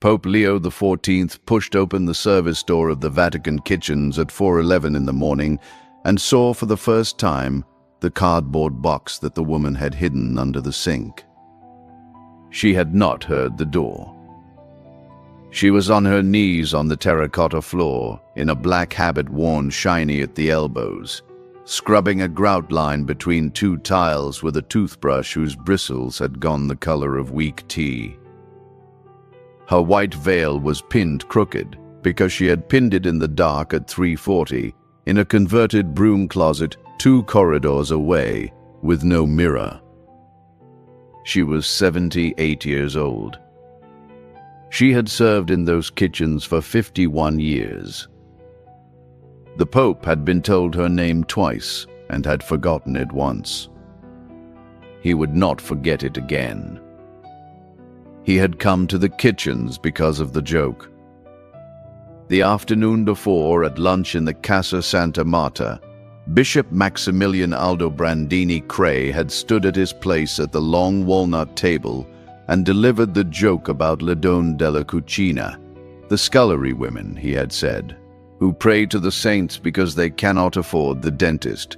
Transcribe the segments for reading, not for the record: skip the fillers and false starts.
Pope Leo XIV pushed open the service door of the Vatican kitchens at 4:11 in the morning and saw for the first time the cardboard box that the woman had hidden under the sink. She had not heard the door. She was on her knees on the terracotta floor, in a black habit worn shiny at the elbows, scrubbing a grout line between two tiles with a toothbrush whose bristles had gone the color of weak tea. Her white veil was pinned crooked because she had pinned it in the dark at 3:40 in a converted broom closet 2 corridors away with no mirror. She was 78 years old. She had served in those kitchens for 51 years. The Pope had been told her name twice and had forgotten it once. He would not forget it again. He had come to the kitchens because of the joke. The afternoon before, at lunch in the Casa Santa Marta, Bishop Maximilian Aldobrandini Cray had stood at his place at the long walnut table and delivered the joke about le donne della cucina, the scullery women, he had said, who pray to the saints because they cannot afford the dentist.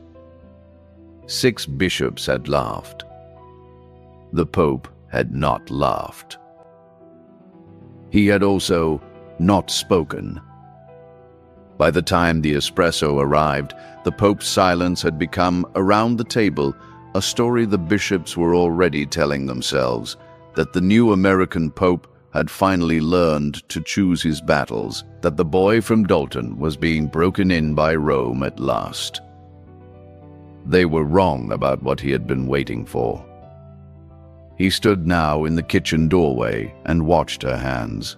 6 bishops had laughed. The Pope had not laughed. He had also not spoken. By the time the espresso arrived, the Pope's silence had become, around the table, a story the bishops were already telling themselves, that the new American Pope had finally learned to choose his battles, that the boy from Dalton was being broken in by Rome at last. They were wrong about what he had been waiting for. He stood now in the kitchen doorway and watched her hands.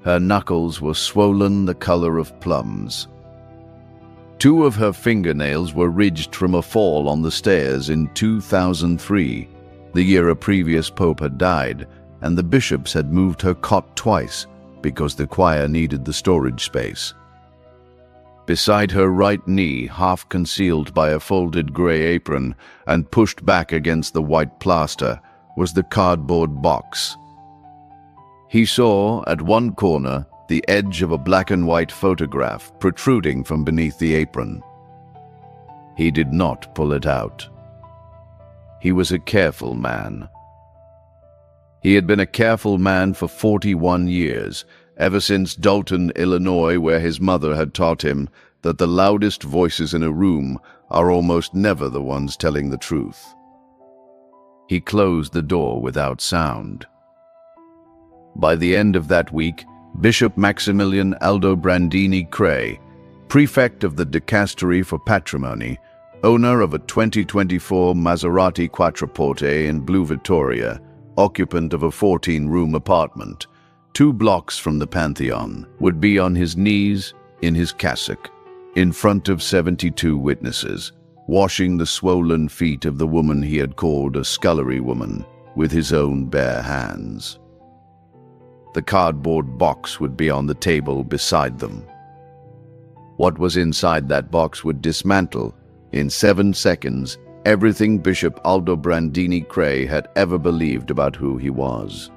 Her knuckles were swollen the color of plums. 2 of her fingernails were ridged from a fall on the stairs in 2003, the year a previous pope had died, and the bishops had moved her cot twice because the choir needed the storage space. Beside her right knee, half concealed by a folded gray apron and pushed back against the white plaster, was the cardboard box. He saw, at one corner, the edge of a black and white photograph protruding from beneath the apron. He did not pull it out. He was a careful man. He had been a careful man for 41 years, ever since Dalton, Illinois, where his mother had taught him that the loudest voices in a room are almost never the ones telling the truth. He closed the door without sound. By the end of that week, Bishop Maximilian Aldobrandini Cray, prefect of the Dicastery for Patrimony, owner of a 2024 Maserati Quattroporte in Blue Vittoria, occupant of a 14-room apartment, 2 blocks from the Pantheon, would be on his knees in his cassock, in front of 72 witnesses, washing the swollen feet of the woman he had called a scullery woman with his own bare hands. The cardboard box would be on the table beside them. What was inside that box would dismantle, in 7 seconds, everything Bishop Aldobrandini Cray had ever believed about who he was.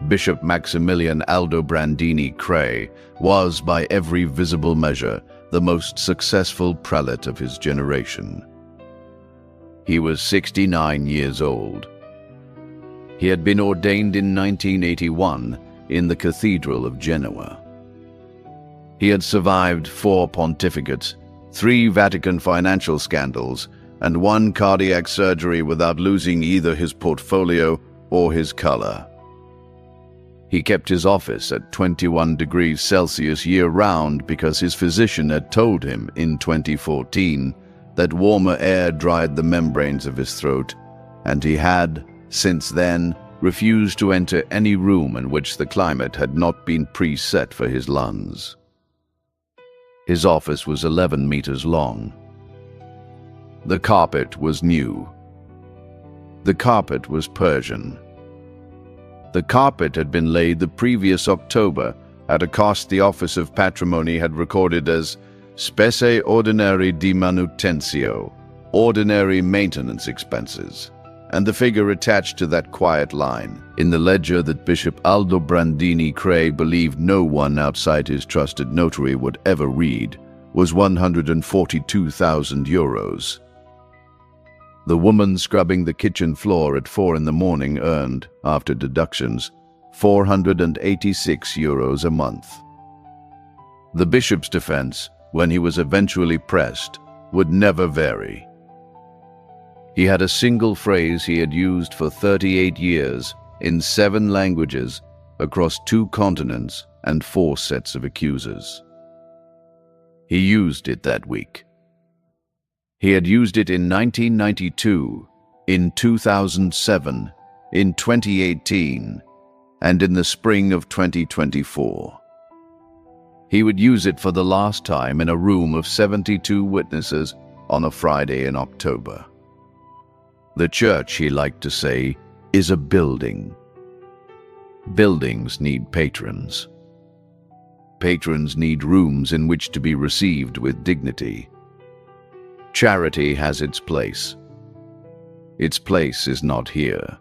Bishop Maximilian Aldobrandini Cray was, by every visible measure, the most successful prelate of his generation. He was 69 years old. He had been ordained in 1981 in the Cathedral of Genoa. He had survived 4 pontificates, 3 Vatican financial scandals, and 1 cardiac surgery without losing either his portfolio or his color. He kept his office at 21 degrees Celsius year-round because his physician had told him in 2014 that warmer air dried the membranes of his throat, and he had, since then, refused to enter any room in which the climate had not been preset for his lungs. His office was 11 meters long. The carpet was new. The carpet was Persian. The carpet had been laid the previous October at a cost the Office of Patrimony had recorded as spese ordinari di manutentio, ordinary maintenance expenses. and the figure attached to that quiet line, in the ledger that Bishop Aldobrandini Cray believed no one outside his trusted notary would ever read, was 142,000 euros. The woman scrubbing the kitchen floor at 4 in the morning earned, after deductions, 486 euros a month. The bishop's defense, when he was eventually pressed, would never vary. He had a single phrase he had used for 38 years, in 7 languages, across 2 continents and 4 sets of accusers. He used it that week. He had used it in 1992, in 2007, in 2018, and in the spring of 2024. He would use it for the last time in a room of 72 witnesses on a Friday in October. The church, he liked to say, is a building. Buildings need patrons. Patrons need rooms in which to be received with dignity. Charity has its place. Its place is not here.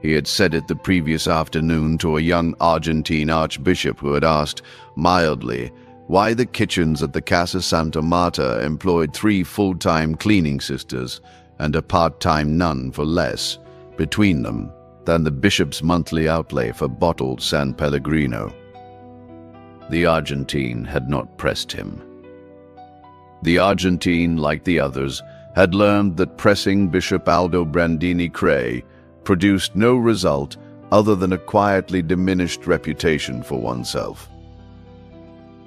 He had said it the previous afternoon to a young Argentine archbishop who had asked, mildly, why the kitchens at the Casa Santa Marta employed 3 full-time cleaning sisters and a part-time nun for less, between them, than the bishop's monthly outlay for bottled San Pellegrino. The Argentine had not pressed him. The Argentine, like the others, had learned that pressing Bishop Aldobrandini Cray produced no result other than a quietly diminished reputation for oneself.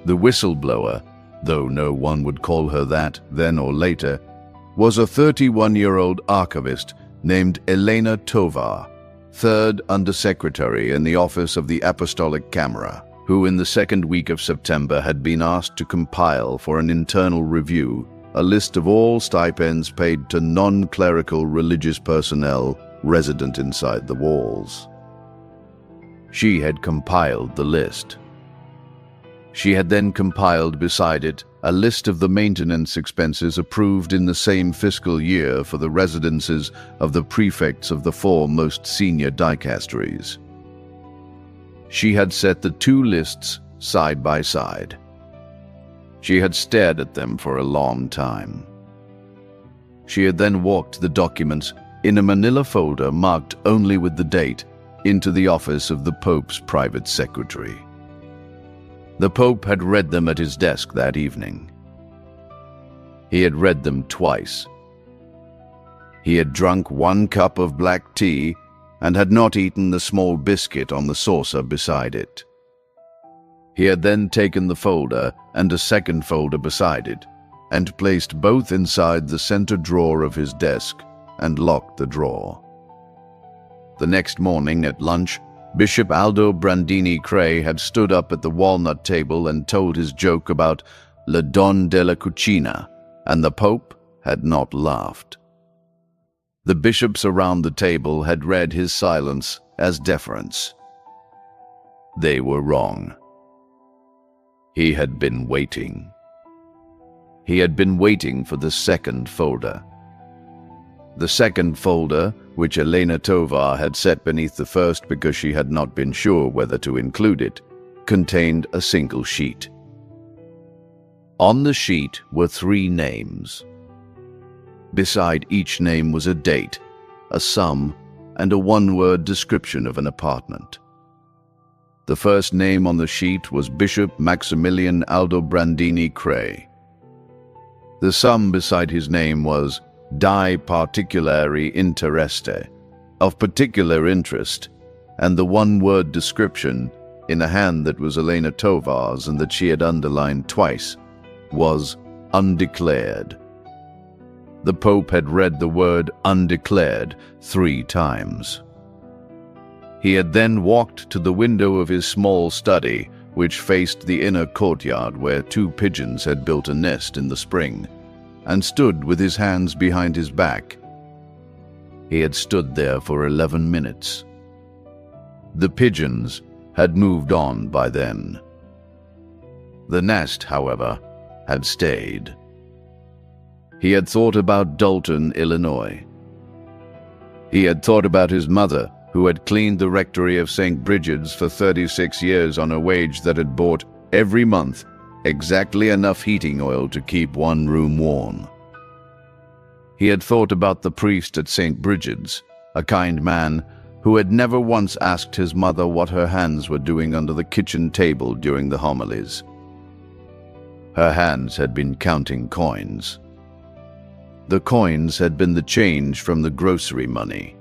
The whistleblower, though no one would call her that then or later, was a 31-year-old archivist named Elena Tovar, 3rd Undersecretary in the Office of the Apostolic Camera, who in the 2nd week of September had been asked to compile for an internal review a list of all stipends paid to non-clerical religious personnel resident inside the walls. She had compiled the list. She had then compiled beside it a list of the maintenance expenses approved in the same fiscal year for the residences of the prefects of the 4 most senior dicasteries. She had set the 2 lists side by side. She had stared at them for a long time. She had then walked the documents in a manila folder marked only with the date into the office of the Pope's private secretary. The Pope had read them at his desk that evening. He had read them twice. He had drunk 1 cup of black tea and had not eaten the small biscuit on the saucer beside it. He had then taken the folder and a 2nd folder beside it, and placed both inside the center drawer of his desk and locked the drawer. The next morning at lunch, Bishop Aldobrandini Cray had stood up at the walnut table and told his joke about La Donne della Cucina, and the Pope had not laughed. The bishops around the table had read his silence as deference. They were wrong. He had been waiting. He had been waiting for the 2nd folder. The 2nd folder, which Elena Tovar had set beneath the 1st because she had not been sure whether to include it, contained a single sheet. On the sheet were 3 names. Beside each name was a date, a sum, and a 1-word description of an apartment. The first name on the sheet was Bishop Maximilian Aldobrandini Cray. The sum beside his name was di particolare intereste, of particular interest, and the 1-word description, in a hand that was Elena Tovar's and that she had underlined twice, was undeclared. The Pope had read the word undeclared 3 times. He had then walked to the window of his small study, which faced the inner courtyard where 2 pigeons had built a nest in the spring, and stood with his hands behind his back. He had stood there for 11 minutes. The pigeons had moved on by then. The nest, however, had stayed. He had thought about Dalton, Illinois. He had thought about his mother, who had cleaned the rectory of St. Bridget's for 36 years on a wage that had bought, every month, exactly enough heating oil to keep one room warm. He had thought about the priest at St. Bridget's, a kind man who had never once asked his mother what her hands were doing under the kitchen table during the homilies. Her hands had been counting coins. The coins had been the change from the grocery money.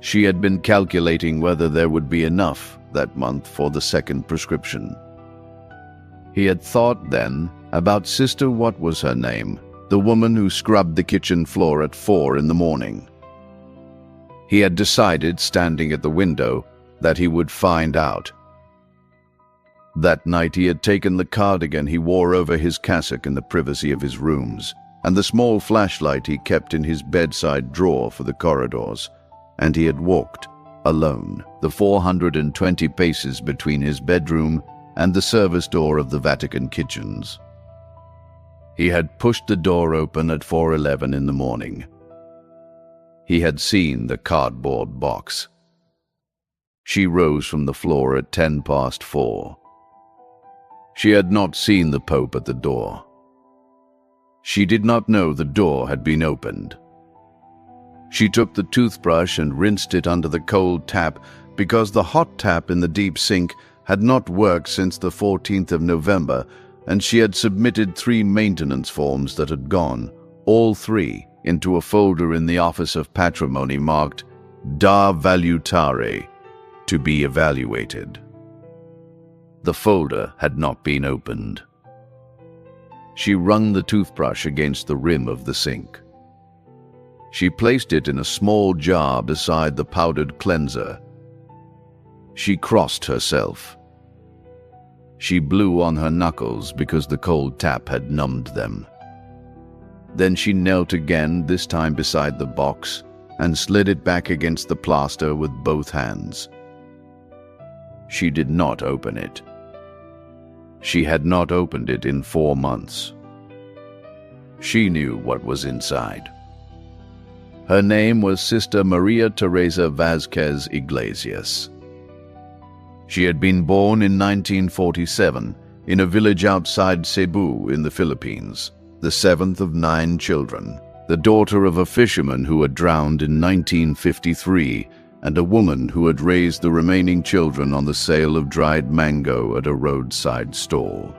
She had been calculating whether there would be enough that month for the second prescription. He had thought then about Sister what was her name, the woman who scrubbed the kitchen floor at 4 in the morning. He had decided, standing at the window, that he would find out. That night he had taken the cardigan he wore over his cassock in the privacy of his rooms, and the small flashlight he kept in his bedside drawer for the corridors, and he had walked, alone, the 420 paces between his bedroom and the service door of the Vatican kitchens. He had pushed the door open at 4:11 in the morning. He had seen the cardboard box. She rose from the floor at 4:10. She had not seen the Pope at the door. She did not know the door had been opened. She took the toothbrush and rinsed it under the cold tap because the hot tap in the deep sink had not worked since the 14th of November, and she had submitted 3 maintenance forms that had gone, all 3, into a folder in the Office of Patrimony marked Da Valutare, to be evaluated. The folder had not been opened. She wrung the toothbrush against the rim of the sink. She placed it in a small jar beside the powdered cleanser. She crossed herself. She blew on her knuckles because the cold tap had numbed them. Then she knelt again, this time beside the box, and slid it back against the plaster with both hands. She did not open it. She had not opened it in 4 months. She knew what was inside. Her name was Sister Maria Teresa Vázquez Iglesias. She had been born in 1947 in a village outside Cebu in the Philippines, the 7th of 9 children, the daughter of a fisherman who had drowned in 1953 and a woman who had raised the remaining children on the sale of dried mango at a roadside stall.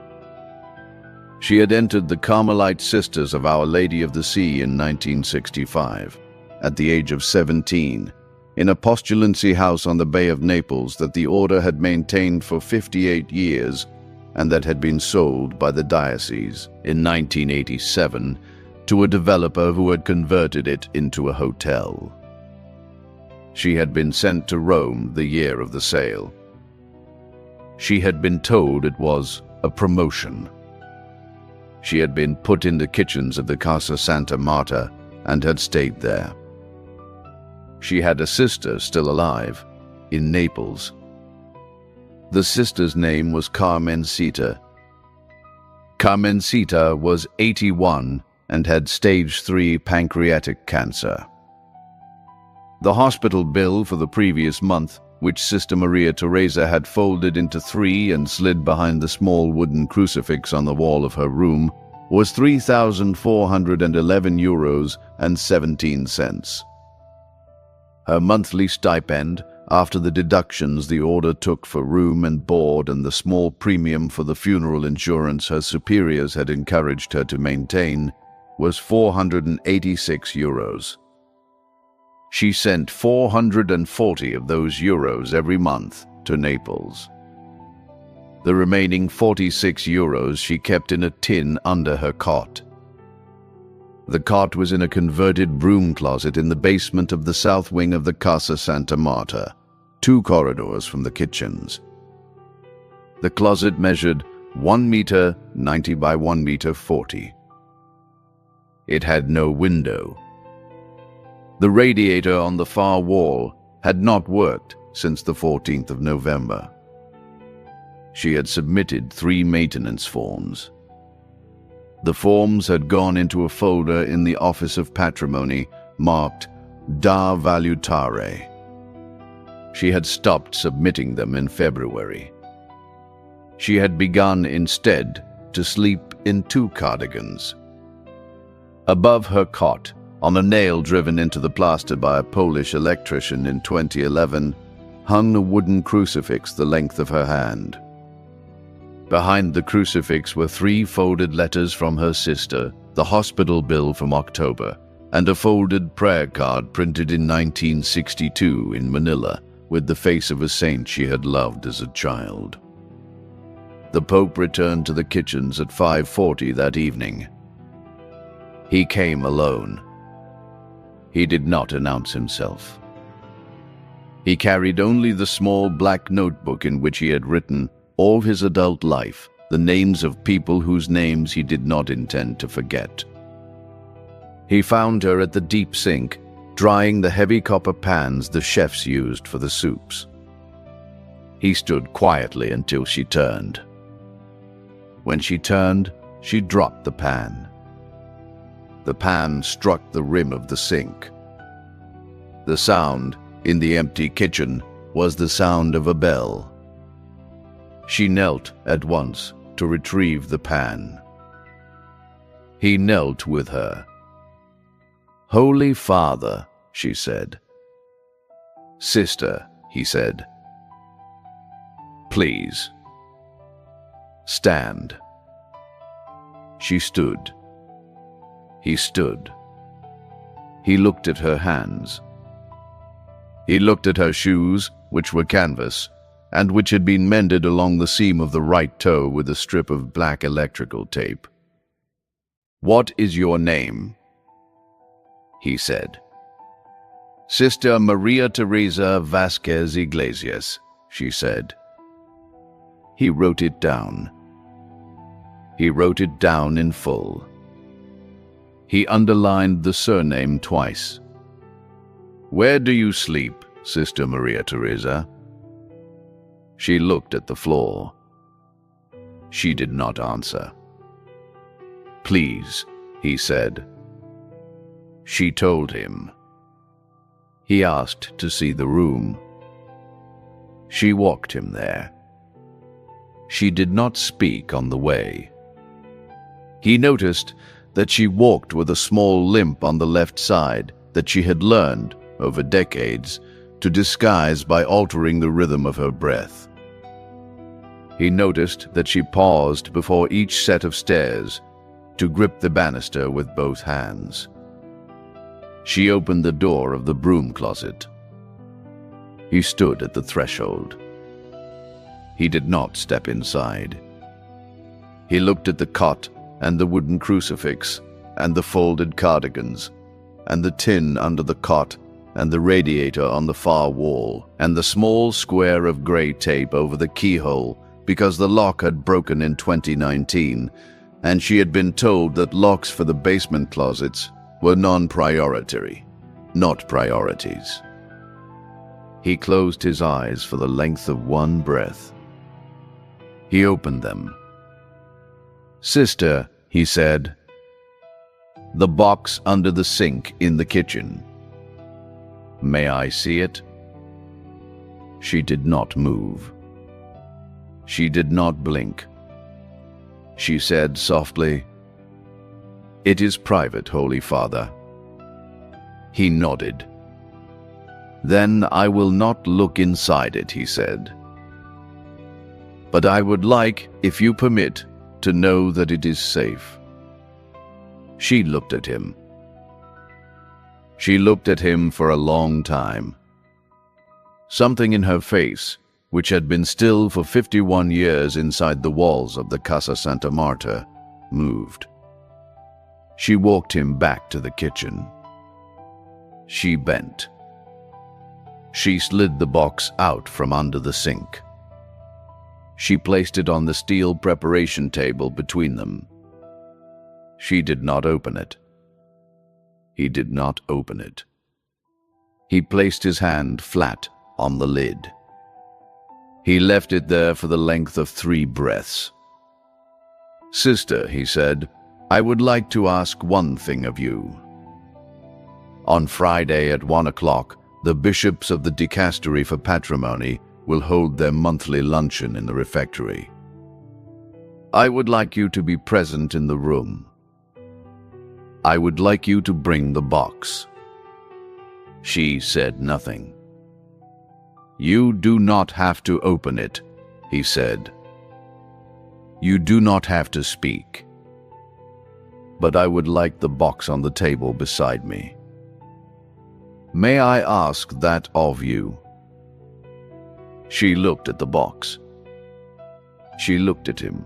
She had entered the Carmelite Sisters of Our Lady of the Sea in 1965, at the age of 17, in a postulancy house on the Bay of Naples that the order had maintained for 58 years and that had been sold by the diocese in 1987 to a developer who had converted it into a hotel. She had been sent to Rome the year of the sale. She had been told it was a promotion. She had been put in the kitchens of the Casa Santa Marta and had stayed there. She had a sister still alive, in Naples. The sister's name was Carmencita. Carmencita was 81 and had stage 3 pancreatic cancer. The hospital bill for the previous month, which Sister Maria Teresa had folded into 3 and slid behind the small wooden crucifix on the wall of her room, was €3,411.17. Her monthly stipend, after the deductions the order took for room and board and the small premium for the funeral insurance her superiors had encouraged her to maintain, was €486. She sent 440 of those euros every month to Naples. The remaining €46 she kept in a tin under her cot. The cot was in a converted broom closet in the basement of the south wing of the Casa Santa Marta, 2 corridors from the kitchens. The closet measured 1 meter 90 by 1 meter 40. It had no window. The radiator on the far wall had not worked since the 14th of November. She had submitted 3 maintenance forms. The forms had gone into a folder in the Office of Patrimony marked da valutare. She had stopped submitting them in February. She had begun instead to sleep in 2 cardigans. Above her cot, on a nail driven into the plaster by a Polish electrician in 2011, hung a wooden crucifix the length of her hand. Behind the crucifix were 3 folded letters from her sister, the hospital bill from October, and a folded prayer card printed in 1962 in Manila with the face of a saint she had loved as a child. The Pope returned to the kitchens at 5:40 that evening. He came alone. He did not announce himself. He carried only the small black notebook in which he had written all his adult life, the names of people whose names he did not intend to forget. He found her at the deep sink, drying the heavy copper pans the chefs used for the soups. He stood quietly until she turned. When she turned, she dropped the pan. The pan struck the rim of the sink. The sound, in the empty kitchen, was the sound of a bell. She knelt at once to retrieve the pan. He knelt with her. "Holy Father," she said. "Sister," he said. "Please. Stand." She stood. He stood. He looked at her hands. He looked at her shoes, which were canvas, and which had been mended along the seam of the right toe with a strip of black electrical tape. "What is your name?" he said. "Sister Maria Teresa Vasquez Iglesias," she said. He wrote it down. He wrote it down in full. He underlined the surname twice. "Where do you sleep, Sister Maria Teresa?" She looked at the floor. She did not answer. "Please," he said. She told him. He asked to see the room. She walked him there. She did not speak on the way. He noticed that she walked with a small limp on the left side that she had learned, over decades, to disguise by altering the rhythm of her breath. He noticed that she paused before each set of stairs to grip the banister with both hands. She opened the door of the broom closet. He stood at the threshold. He did not step inside. He looked at the cot and the wooden crucifix and the folded cardigans and the tin under the cot and the radiator on the far wall and the small square of gray tape over the keyhole because the lock had broken in 2019 and she had been told that locks for the basement closets were non-priority, not priorities. He closed his eyes for the length of one breath. He opened them. "Sister," he said, "the box under the sink in the kitchen. May I see it?" She did not move. She did not blink. She said softly, "It is private, Holy Father." He nodded. "Then I will not look inside it," he said. "But I would like, if you permit, to know that it is safe." She looked at him. She looked at him for a long time. Something in her face, which had been still for 51 years inside the walls of the Casa Santa Marta, moved. She walked him back to the kitchen. She bent. She slid the box out from under the sink. She placed it on the steel preparation table between them. She did not open it. He did not open it. He placed his hand flat on the lid. He left it there for the length of 3 breaths. "Sister," he said, "I would like to ask one thing of you." On Friday at 1 o'clock, the bishops of the Dicastery for Patrimony will hold their monthly luncheon in the refectory. I would like you to be present in the room. I would like you to bring the box." She said nothing. "You do not have to open it," he said. "You do not have to speak. But I would like the box on the table beside me. May I ask that of you?" She looked at the box. She looked at him.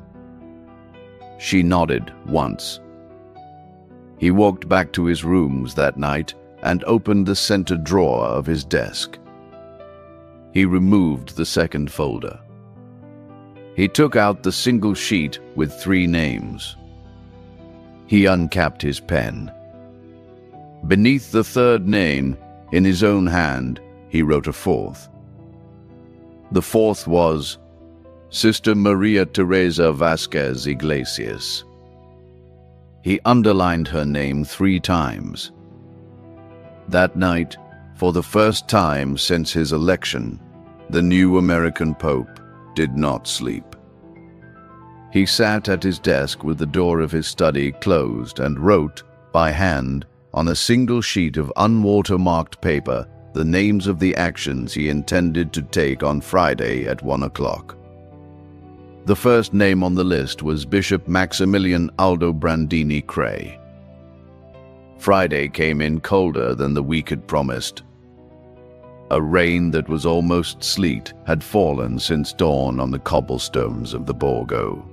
She nodded once. He walked back to his rooms that night and opened the center drawer of his desk. He removed the second folder. He took out the single sheet with 3 names. He uncapped his pen. Beneath the third name, in his own hand, he wrote a 4th. The 4th was Sister Maria Teresa Vasquez Iglesias. He underlined her name 3 times. That night, for the first time since his election, the new American Pope did not sleep. He sat at his desk with the door of his study closed and wrote, by hand, on a single sheet of unwatermarked paper, the names of the actions he intended to take on Friday at 1 o'clock. The first name on the list was Bishop Maximilian Aldobrandini Cray. Friday came in colder than the week had promised. A rain that was almost sleet had fallen since dawn on the cobblestones of the Borgo.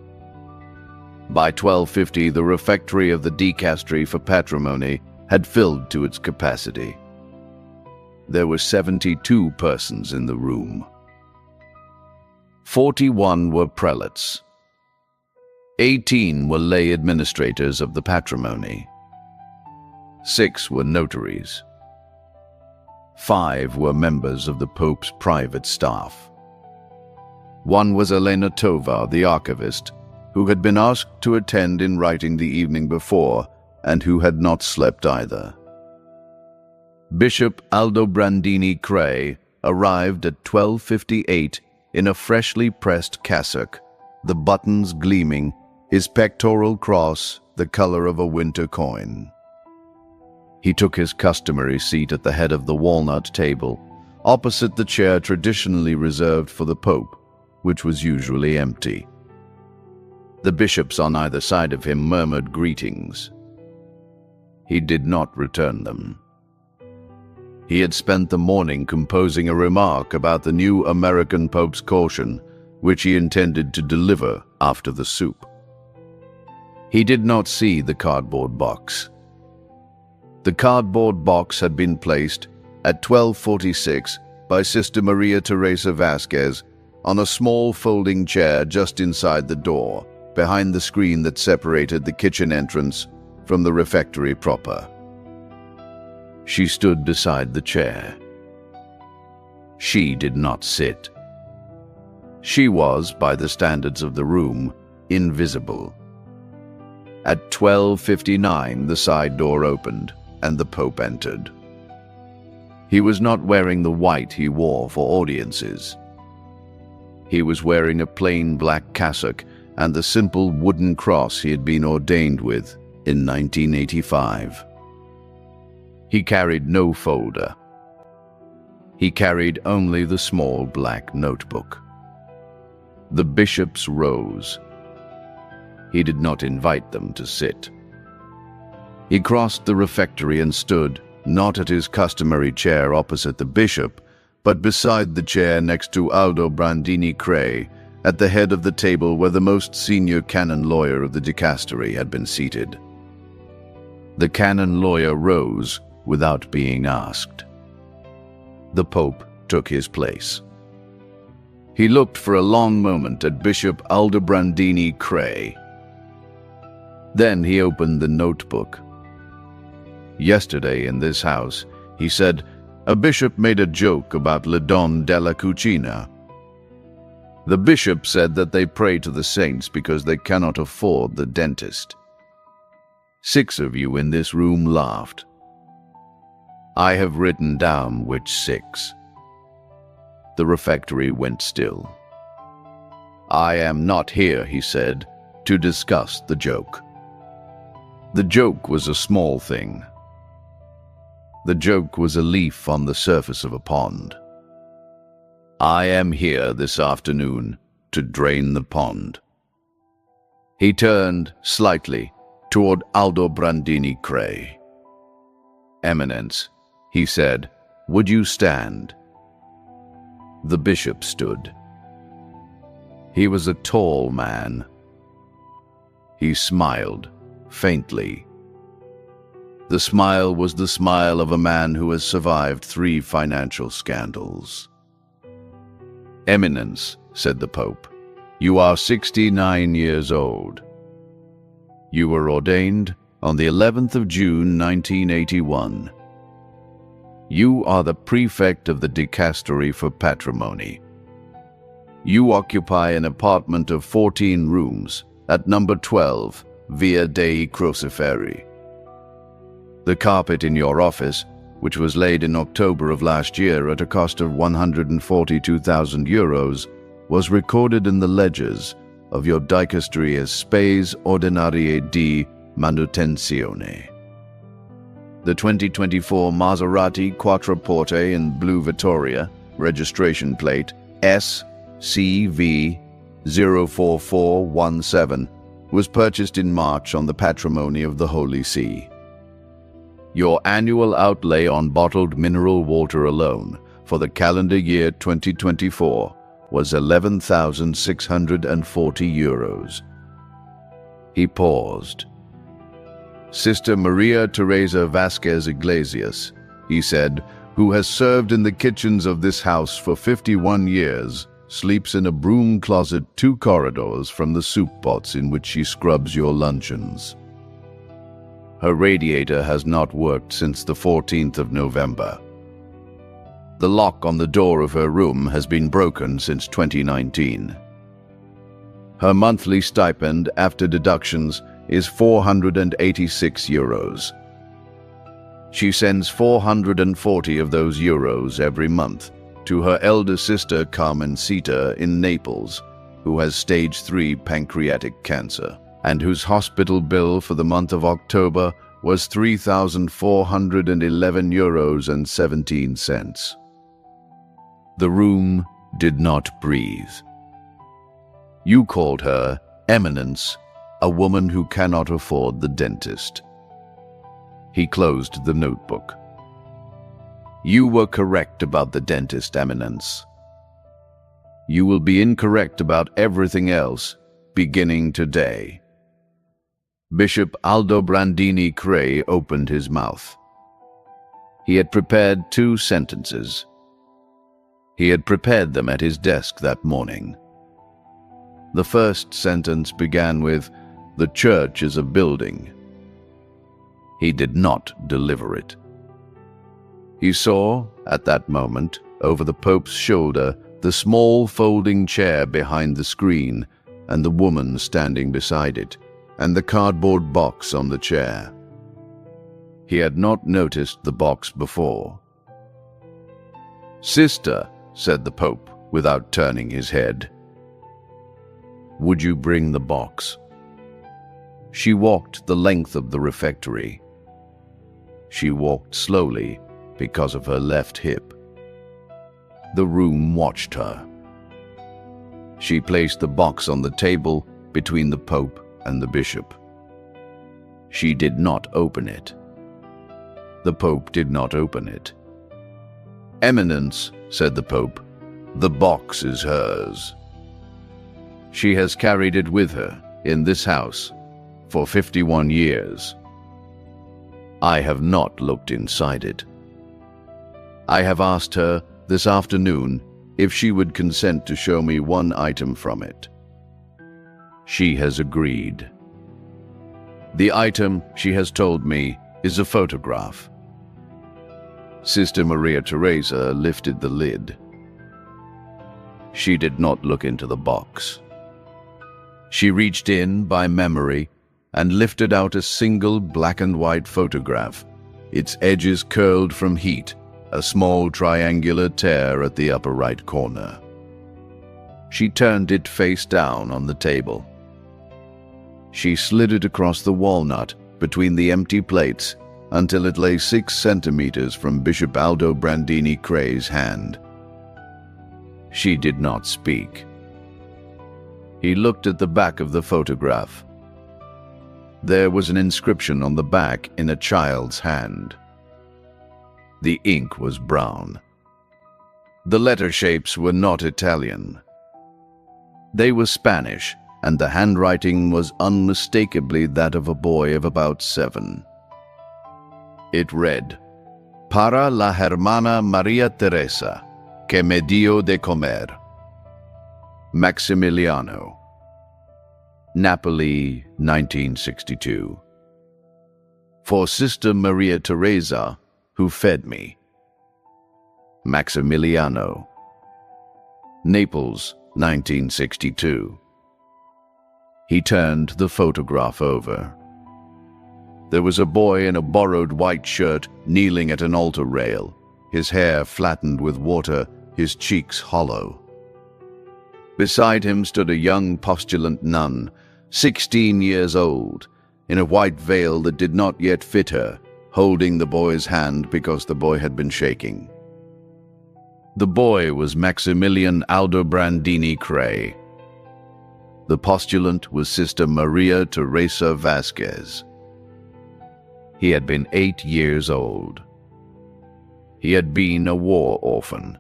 By 12:50, the refectory of the Dicastery for Patrimony had filled to its capacity. There were 72 persons in the room. 41 were prelates. 18 were lay administrators of the patrimony. 6 were notaries. 5 were members of the Pope's private staff. 1 was Elena Tovar, the archivist, who had been asked to attend in writing the evening before and who had not slept either. Bishop Aldobrandini Cray arrived at 12:58 in a freshly pressed cassock, the buttons gleaming, his pectoral cross the color of a winter coin. He took his customary seat at the head of the walnut table, opposite the chair traditionally reserved for the Pope, which was usually empty. The bishops on either side of him murmured greetings. He did not return them. He had spent the morning composing a remark about the new American Pope's caution, which he intended to deliver after the soup. He did not see the cardboard box. The cardboard box had been placed at 12:46 by Sister Maria Teresa Vasquez on a small folding chair just inside the door, behind the screen that separated the kitchen entrance from the refectory proper. She stood beside the chair. She did not sit. She was, by the standards of the room, invisible. At 12:59, the side door opened, and the Pope entered. He was not wearing the white he wore for audiences. He was wearing a plain black cassock and the simple wooden cross he had been ordained with in 1985. He carried no folder. He carried only the small black notebook. The bishops rose. He did not invite them to sit. He crossed the refectory and stood, not at his customary chair opposite the bishop, but beside the chair next to Aldobrandini Cray, at the head of the table where the most senior canon lawyer of the dicastery had been seated. The canon lawyer rose without being asked. The Pope took his place. He looked for a long moment at Bishop Aldobrandini Cray. Then he opened the notebook. Yesterday in this house, he said, a bishop made a joke about Le Don della Cucina. The bishop said that they pray to the saints because they cannot afford the dentist. 6 of you in this room laughed. I have written down which 6. The refectory went still. I am not here, he said, to discuss the joke. The joke was a small thing. The joke was a leaf on the surface of a pond. I am here this afternoon to drain the pond. He turned slightly toward Aldobrandini Cray. Eminence, he said, would you stand? The bishop stood. He was a tall man. He smiled faintly. The smile was the smile of a man who has survived 3 financial scandals. Eminence, said the Pope, you are 69 years old. You were ordained on the 11th of June, 1981. You are the prefect of the dicastery for patrimony. You occupy an apartment of 14 rooms at number 12, Via dei Crociferi. The carpet in your office, which was laid in October of last year at a cost of 142,000 euros, was recorded in the ledgers of your dicastery as spes ordinarie di manutenzione. The 2024 Maserati Quattroporte in blue Vittoria, registration plate SCV 04417, was purchased in March on the patrimony of the Holy See. Your annual outlay on bottled mineral water alone for the calendar year 2024 was 11,640 euros. He paused. Sister Maria Teresa Vasquez Iglesias, he said, who has served in the kitchens of this house for 51 years, sleeps in a broom closet 2 corridors from the soup pots in which she scrubs your luncheons. Her radiator has not worked since the 14th of November. The lock on the door of her room has been broken since 2019. Her monthly stipend after deductions is 486 euros. She sends 440 of those euros every month to her elder sister Carmencita in Naples, who has stage 3 pancreatic cancer, and whose hospital bill for the month of October was 3,411 euros and 17 cents. The room did not breathe. You called her, Eminence, a woman who cannot afford the dentist. He closed the notebook. You were correct about the dentist, Eminence. You will be incorrect about everything else, beginning today. Bishop Aldobrandini Cray opened his mouth. He had prepared 2 sentences. He had prepared them at his desk that morning. The first sentence began with, "The church is a building." He did not deliver it. He saw, at that moment, over the Pope's shoulder, the small folding chair behind the screen and the woman standing beside it, and the cardboard box on the chair. He had not noticed the box before. "Sister," said the Pope, without turning his head, "would you bring the box?" She walked the length of the refectory. She walked slowly because of her left hip. The room watched her. She placed the box on the table between the Pope and the bishop. She did not open it. The Pope did not open it. "Eminence," said the Pope, "the box is hers. She has carried it with her in this house for 51 years. I have not looked inside it. I have asked her this afternoon if she would consent to show me one item from it. She has agreed. The item, she has told me, is a photograph." Sister Maria Teresa lifted the lid. She did not look into the box. She reached in by memory and lifted out a single black and white photograph its edges curled from heat, a small triangular tear at the upper right corner. She turned it face down on the table. She slid it across the walnut between the empty plates until it lay 6 centimeters from Bishop Aldo Brandini Cray's hand. She did not speak. He looked at the back of the photograph. There was an inscription on the back in a child's hand. The ink was brown. The letter shapes were not Italian. They were Spanish, and the handwriting was unmistakably that of a boy of about 7. It read, "Para la hermana Maria Teresa, que me dio de comer. Maximiliano. Napoli, 1962. For Sister Maria Teresa, who fed me. Maximiliano. Naples, 1962. He turned the photograph over. There was a boy in a borrowed white shirt kneeling at an altar rail, his hair flattened with water, his cheeks hollow. Beside him stood a young postulant nun, 16 years old, in a white veil that did not yet fit her, holding the boy's hand because the boy had been shaking. The boy was Maximilian Aldo Brandini Cray. The postulant was Sister Maria Teresa Vasquez. He had been 8 years old. He had been a war orphan.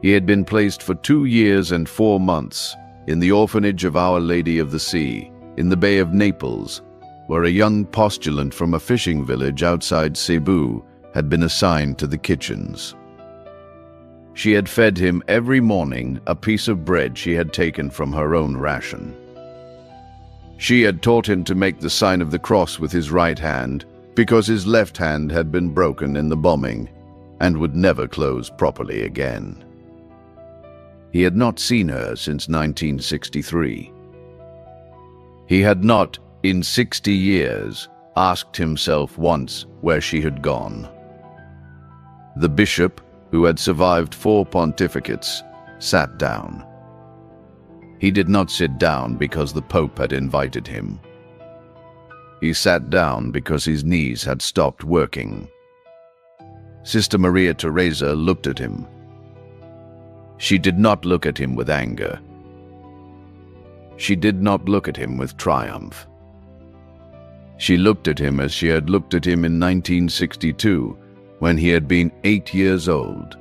He had been placed for 2 years and 4 months in the orphanage of Our Lady of the Sea, in the Bay of Naples, where a young postulant from a fishing village outside Cebu had been assigned to the kitchens. She had fed him every morning a piece of bread she had taken from her own ration. She had taught him to make the sign of the cross with his right hand because his left hand had been broken in the bombing and would never close properly again. He had not seen her since 1963. He had not, in 60 years, asked himself once where she had gone. The bishop, who had survived 4 pontificates, sat down. He did not sit down because the Pope had invited him. He sat down because his knees had stopped working. Sister Maria Teresa looked at him. She did not look at him with anger. She did not look at him with triumph. She looked at him as she had looked at him in 1962, when he had been 8 years old,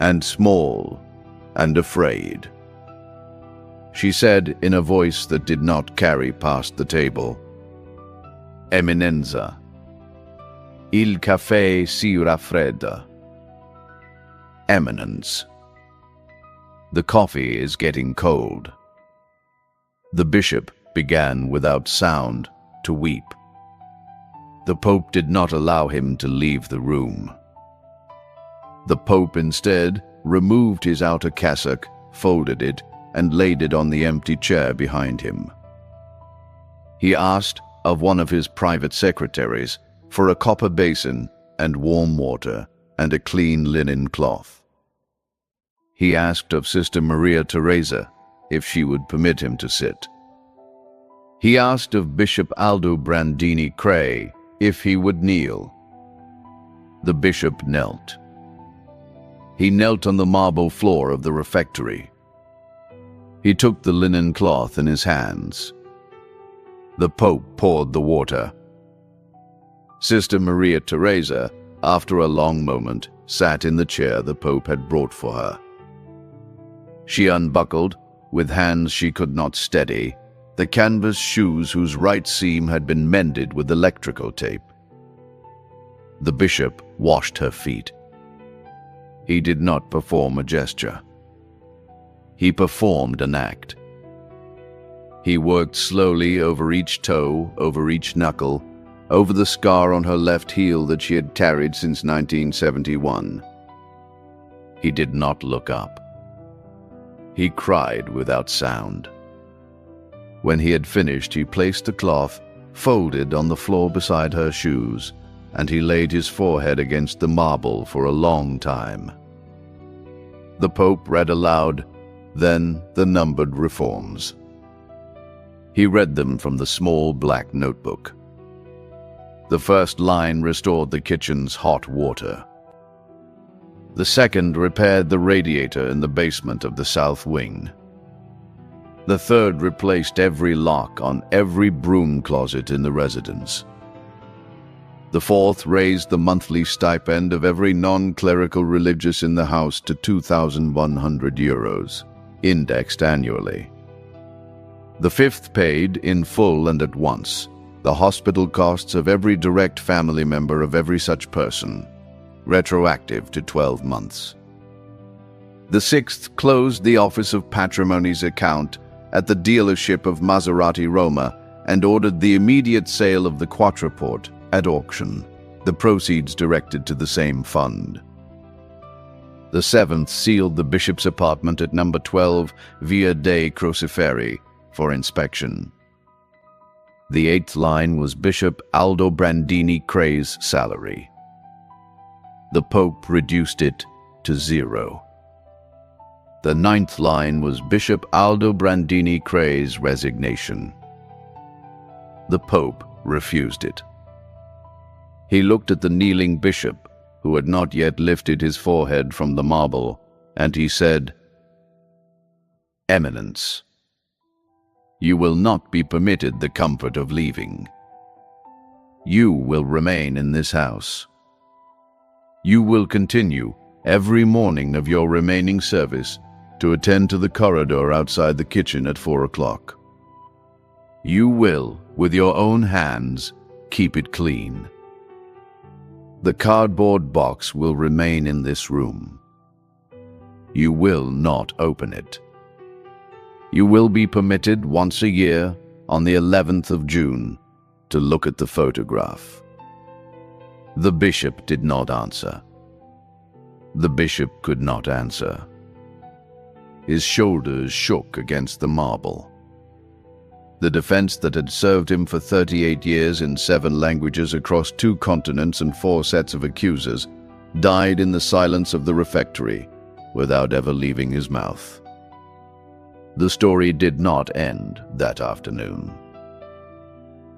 and small, and afraid. She said in a voice that did not carry past the table, "Eminenza, il caffè si raffredda." Eminence. The coffee is getting cold. The bishop began without sound to weep. The Pope did not allow him to leave the room. The Pope instead removed his outer cassock, folded it, and laid it on the empty chair behind him. He asked of one of his private secretaries for a copper basin and warm water and a clean linen cloth. He asked of Sister Maria Teresa if she would permit him to sit. He asked of Bishop Aldo Brandini Cray if he would kneel. The bishop knelt. He knelt on the marble floor of the refectory. He took the linen cloth in his hands. The Pope poured the water. Sister Maria Teresa, after a long moment, sat in the chair the Pope had brought for her. She unbuckled, with hands she could not steady, the canvas shoes whose right seam had been mended with electrical tape. The bishop washed her feet. He did not perform a gesture. He performed an act. He worked slowly over each toe, over each knuckle, over the scar on her left heel that she had carried since 1971. He did not look up. He cried without sound. When he had finished, he placed the cloth, folded on the floor beside her shoes, and he laid his forehead against the marble for a long time. The Pope read aloud, then the numbered reforms. He read them from the small black notebook. The first line restored the kitchen's hot water. The second repaired the radiator in the basement of the south wing. The third replaced every lock on every broom closet in the residence. The fourth raised the monthly stipend of every non-clerical religious in the house to 2,100 euros, indexed annually. The fifth paid, in full and at once, the hospital costs of every direct family member of every such person, retroactive to 12 months. The sixth closed the Office of Patrimony's account at the dealership of Maserati Roma and ordered the immediate sale of the Quattraport at auction, the proceeds directed to the same fund. The seventh sealed the bishop's apartment at number 12 Via dei Crociferi for inspection. The eighth line was Bishop Aldobrandini Cray's salary. The Pope reduced it to 0. The ninth line was Bishop Aldobrandini Cray's resignation. The Pope refused it. He looked at the kneeling bishop, who had not yet lifted his forehead from the marble, and he said, "Eminence, you will not be permitted the comfort of leaving. You will remain in this house. You will continue every morning of your remaining service to attend to the corridor outside the kitchen at 4 o'clock. You will, with your own hands, keep it clean. The cardboard box will remain in this room. You will not open it. You will be permitted once a year, on the 11th of June, to look at the photograph." The bishop did not answer. The bishop could not answer. His shoulders shook against the marble. The defense that had served him for 38 years in 7 languages across 2 continents and 4 sets of accusers died in the silence of the refectory without ever leaving his mouth. The story did not end that afternoon.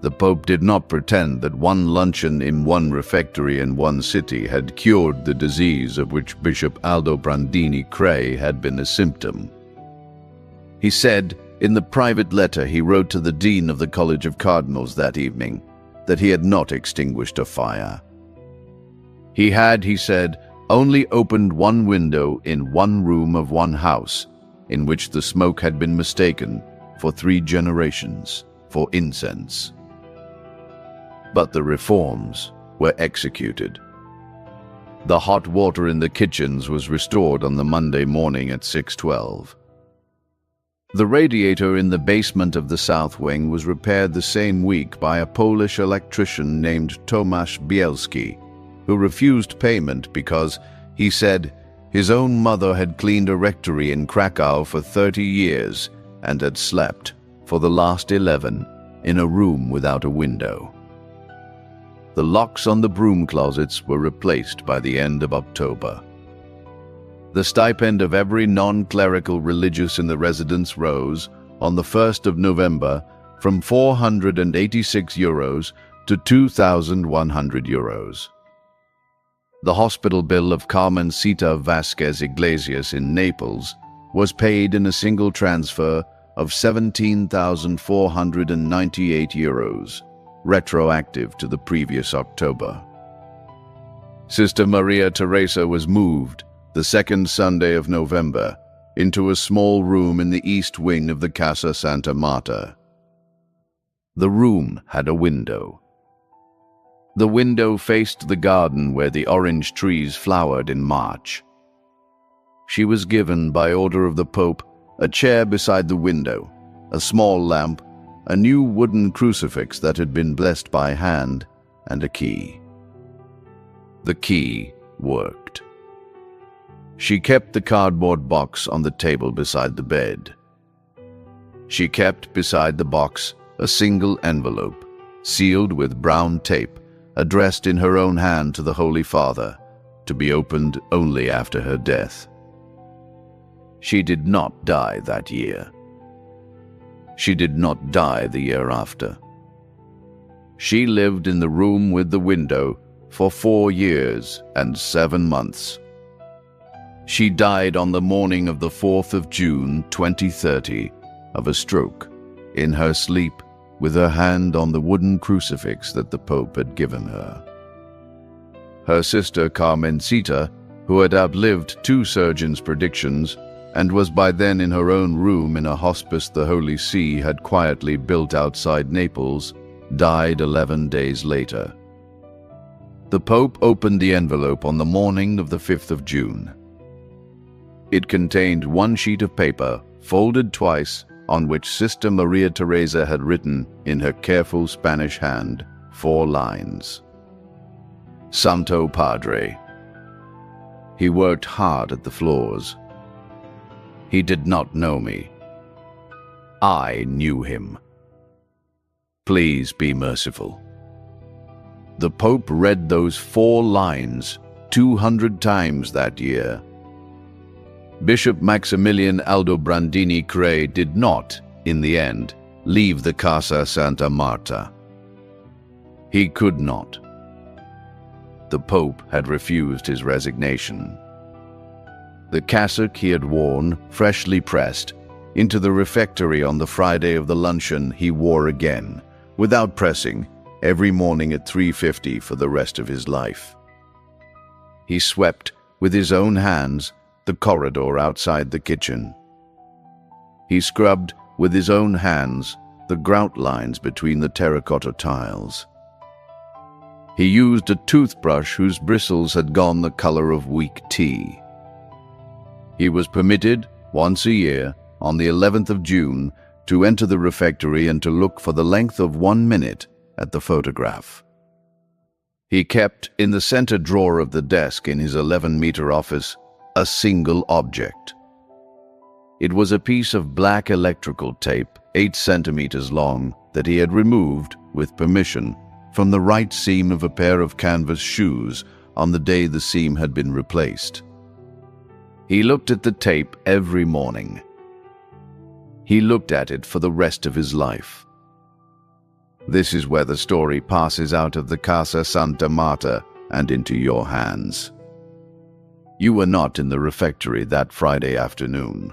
The Pope did not pretend that one luncheon in one refectory in one city had cured the disease of which Bishop Aldobrandini Cray had been a symptom. He said, in the private letter he wrote to the Dean of the College of Cardinals that evening, that he had not extinguished a fire. He had, he said, only opened one window in one room of one house, in which the smoke had been mistaken for 3 generations for incense. But the reforms were executed. The hot water in the kitchens was restored on the Monday morning at 6:12. The radiator in the basement of the south wing was repaired the same week by a Polish electrician named Tomasz Bielski, who refused payment because, he said, his own mother had cleaned a rectory in Krakow for 30 years and had slept, for the last 11, in a room without a window. The locks on the broom closets were replaced by the end of October. The stipend of every non-clerical religious in the residence rose, on the 1st of November, from 486 euros to 2,100 euros. The hospital bill of Carmencita Vasquez Iglesias in Naples was paid in a single transfer of 17,498 euros, retroactive to the previous October. Sister Maria Teresa was moved, the second Sunday of November, into a small room in the east wing of the Casa Santa Marta. The room had a window. The window faced the garden where the orange trees flowered in March. She was given, by order of the Pope, a chair beside the window, a small lamp, a new wooden crucifix that had been blessed by hand, and a key. The key worked. She kept the cardboard box on the table beside the bed. She kept beside the box a single envelope, sealed with brown tape, addressed in her own hand to the Holy Father, to be opened only after her death. She did not die that year. She did not die the year after. She lived in the room with the window for 4 years and 7 months. She died on the morning of the 4th of June, 2030, of a stroke, in her sleep, with her hand on the wooden crucifix that the Pope had given her. Her sister Carmencita, who had outlived 2 surgeons' predictions and was by then in her own room in a hospice the Holy See had quietly built outside Naples, died 11 days later. The Pope opened the envelope on the morning of the 5th of June. It contained 1 sheet of paper, folded twice, on which Sister Maria Teresa had written, in her careful Spanish hand, 4 lines. Santo Padre. He worked hard at the floors. He did not know me. I knew him. Please be merciful. The Pope read those 4 lines 200 times that year. Bishop Maximilian Aldobrandini Cray did not, in the end, leave the Casa Santa Marta. He could not. The Pope had refused his resignation. The cassock he had worn, freshly pressed, into the refectory on the Friday of the luncheon he wore again, without pressing, every morning at 3:50 for the rest of his life. He swept, with his own hands, the corridor outside the kitchen. He scrubbed, with his own hands, the grout lines between the terracotta tiles. He used a toothbrush whose bristles had gone the color of weak tea. He was permitted, once a year, on the 11th of June, to enter the refectory and to look for the length of 1 minute at the photograph. He kept, in the center drawer of the desk in his 11-meter office, a single object. It was a piece of black electrical tape, 8 centimeters long, that he had removed, with permission, from the right seam of a pair of canvas shoes on the day the seam had been replaced. He looked at the tape every morning. He looked at it for the rest of his life. This is where the story passes out of the Casa Santa Marta and into your hands. You were not in the refectory that Friday afternoon.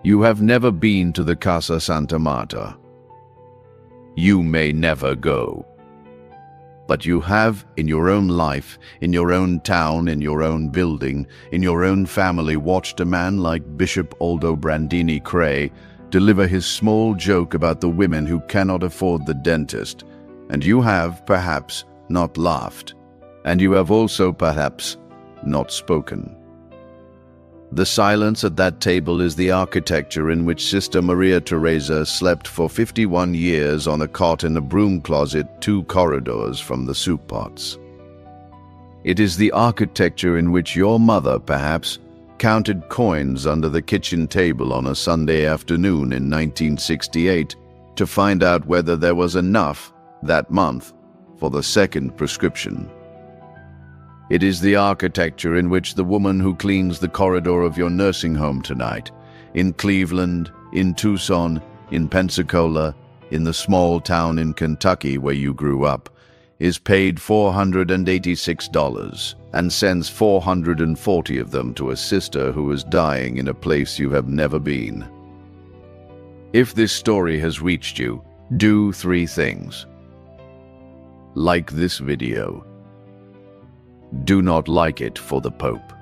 You have never been to the Casa Santa Marta. You may never go. But you have, in your own life, in your own town, in your own building, in your own family, watched a man like Bishop Aldobrandini Cray deliver his small joke about the women who cannot afford the dentist, and you have, perhaps, not laughed, and you have also, perhaps, not spoken. The silence at that table is the architecture in which Sister Maria Teresa slept for 51 years on a cot in a broom closet 2 corridors from the soup pots. It is the architecture in which your mother, perhaps, counted coins under the kitchen table on a Sunday afternoon in 1968 to find out whether there was enough that month for the second prescription. It is the architecture in which the woman who cleans the corridor of your nursing home tonight, in Cleveland, in Tucson, in Pensacola, in the small town in Kentucky where you grew up, is paid $486 and sends 440 of them to a sister who is dying in a place you have never been. If this story has reached you, do 3 things. Like this video. Do not like it for the Pope.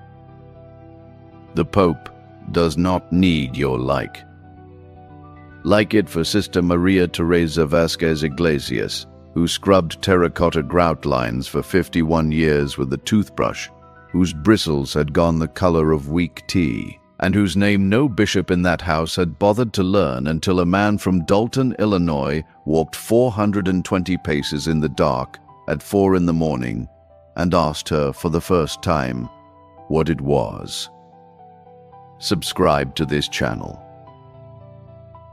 The Pope does not need your like. Like it for Sister Maria Teresa Vasquez Iglesias, who scrubbed terracotta grout lines for 51 years with a toothbrush, whose bristles had gone the color of weak tea, and whose name no bishop in that house had bothered to learn until a man from Dalton, Illinois, walked 420 paces in the dark at 4 in the morning and asked her for the first time what it was. Subscribe to this channel.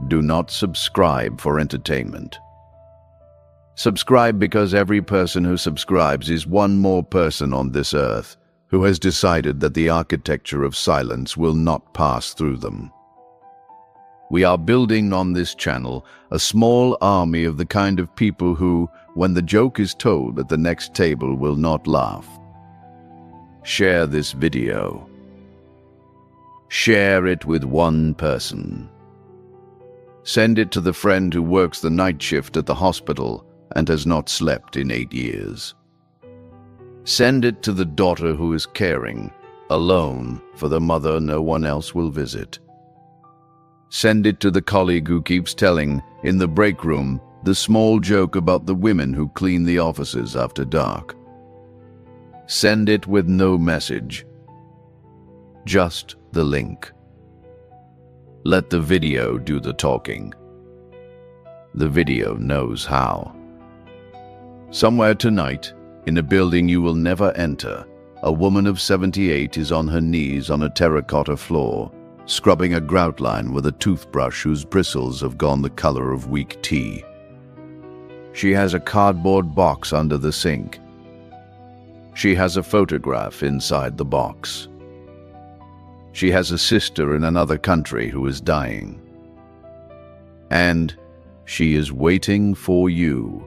Do not subscribe for entertainment. Subscribe because every person who subscribes is one more person on this earth who has decided that the architecture of silence will not pass through them. We are building on this channel a small army of the kind of people who, when the joke is told at the next table, will not laugh. Share this video. Share it with one person. Send it to the friend who works the night shift at the hospital and has not slept in 8 years. Send it to the daughter who is caring, alone, for the mother no one else will visit. Send it to the colleague who keeps telling, in the break room, the small joke about the women who clean the offices after dark. Send it with no message, just the link. Let the video do the talking. The video knows how. Somewhere tonight, in a building you will never enter, a woman of 78 is on her knees on a terracotta floor, scrubbing a grout line with a toothbrush whose bristles have gone the color of weak tea. She has a cardboard box under the sink. She has a photograph inside the box. She has a sister in another country who is dying. And she is waiting for you.